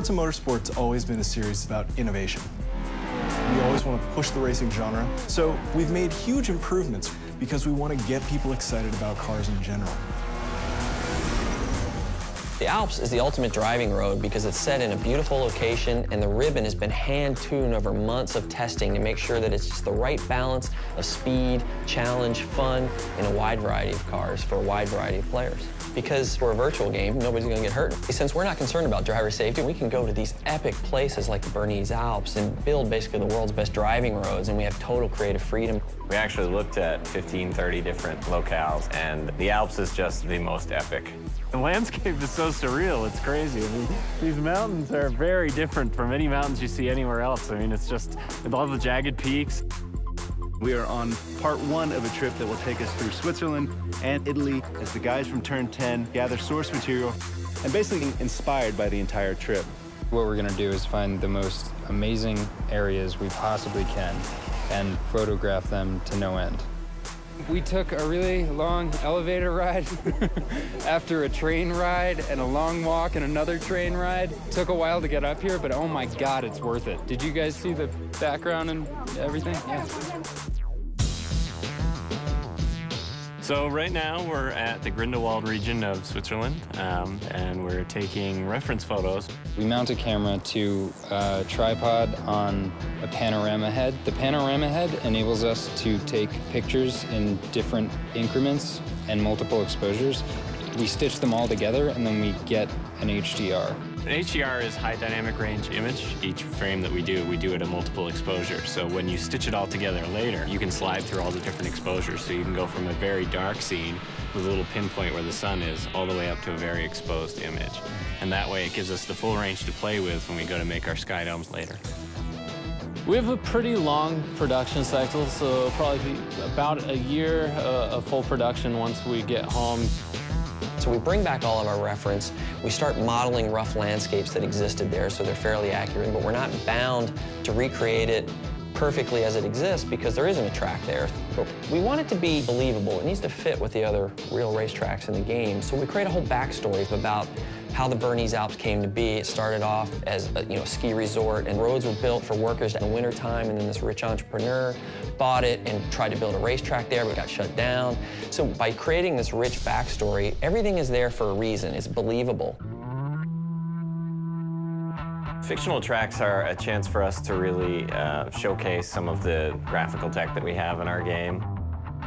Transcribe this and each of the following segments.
Forza Motorsport's always been a series about innovation. We always want to push the racing genre, so we've made huge improvements because we want to get people excited about cars in general. The Alps is the ultimate driving road because it's set in a beautiful location and the ribbon has been hand-tuned over months of testing to make sure that it's just the right balance of speed, challenge, fun, in a wide variety of cars for a wide variety of players. Because we're a virtual game, nobody's going to get hurt. Since we're not concerned about driver safety, we can go to these epic places like the Bernese Alps and build basically the world's best driving roads, and we have total creative freedom. We actually looked at 15, 30 different locales, and the Alps is just the most epic. The landscape is so surreal, it's crazy. I mean, these mountains are very different from any mountains you see anywhere else. I mean, it's just with all the jagged peaks. We are on part one of a trip that will take us through Switzerland and Italy as the guys from Turn 10 gather source material and basically inspired by the entire trip. What we're gonna do is find the most amazing areas we possibly can and photograph them to no end. We took a really long elevator ride after a train ride and a long walk and another train ride. Took a while to get up here, but oh my God, it's worth it. Did you guys see the background and everything? Yeah. So right now we're at the Grindelwald region of Switzerland, and we're taking reference photos. We mount a camera to a tripod on a panorama head. The panorama head enables us to take pictures in different increments and multiple exposures. We stitch them all together and then we get an HDR. An HDR is high dynamic range image. Each frame that we do it at multiple exposure. So when you stitch it all together later, you can slide through all the different exposures. So you can go from a very dark scene with a little pinpoint where the sun is all the way up to a very exposed image. And that way it gives us the full range to play with when we go to make our sky domes later. We have a pretty long production cycle, so it'll probably be about a year of full production once we get home. So we bring back all of our reference, we start modeling rough landscapes that existed there so they're fairly accurate, but we're not bound to recreate it perfectly as it exists because there isn't a track there. But we want it to be believable. It needs to fit with the other real racetracks in the game. So we create a whole backstory about how the Bernese Alps came to be. It started off as a ski resort, and roads were built for workers in the wintertime, and then this rich entrepreneur bought it and tried to build a racetrack there, but got shut down. So by creating this rich backstory, everything is there for a reason. It's believable. Fictional tracks are a chance for us to really showcase some of the graphical tech that we have in our game.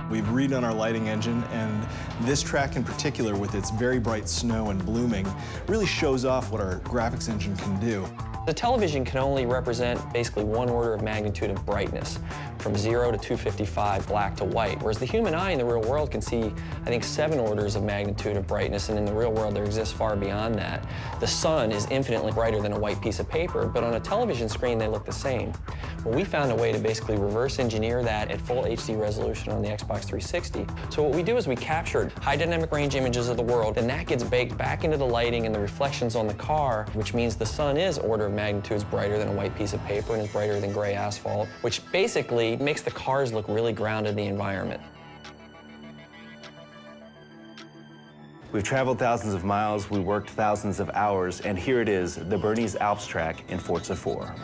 We've redone our lighting engine, and this track in particular, with its very bright snow and blooming, really shows off what our graphics engine can do. The television can only represent basically one order of magnitude of brightness, from 0 to 255, black to white, whereas the human eye in the real world can see, I think, 7 orders of magnitude of brightness, and in the real world there exists far beyond that. The sun is infinitely brighter than a white piece of paper, but on a television screen they look the same. Well, we found a way to basically reverse engineer that at full HD resolution on the Xbox 360. So what we do is we captured high dynamic range images of the world, and that gets baked back into the lighting and the reflections on the car, which means the sun is order of magnitudes brighter than a white piece of paper and is brighter than gray asphalt, which basically makes the cars look really grounded in the environment. We've traveled thousands of miles, we worked thousands of hours, and here it is, the Bernese Alps track in Forza 4.